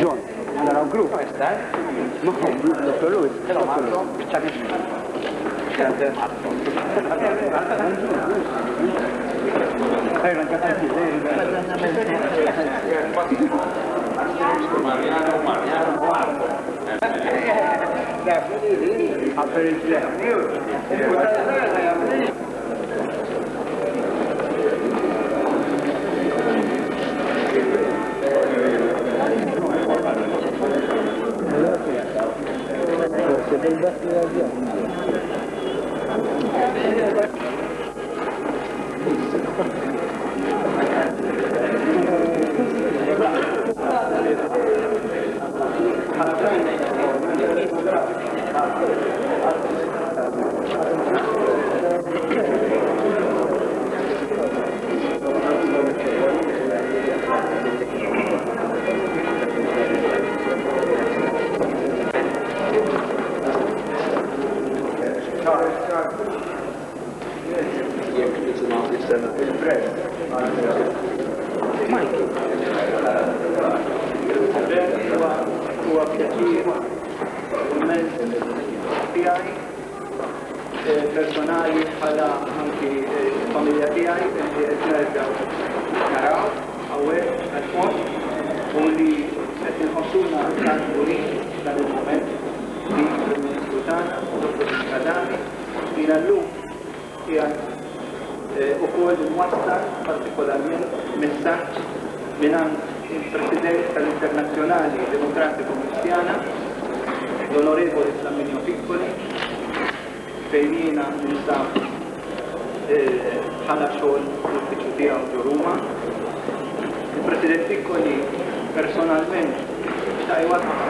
John, era un gruppo? No, un gruppo per lui, però Marco c'ha nessuno. Grande Marco. Non c'è Mariano Marco. A per il huwa pjaċir tiegħi personali bħala anki familja tiegħi li qed nerġgħu naraw hawnhekk għall-post u li qed inħossuna kburin dan il-mument li l-Ministru tagħna Dr. Kadani li llum qiegħed ukoll imwassal partikolarment messaġġ mingħand il-President tal-Internazzjonali Demokratiku Kristjana, l-Onorevoli Flamminio Piccoli, fejn jiena ninsab bħala xogħol l-uffiċċju tiegħu ġo Ruma. Il-President Piccoli personalment xta' jwassal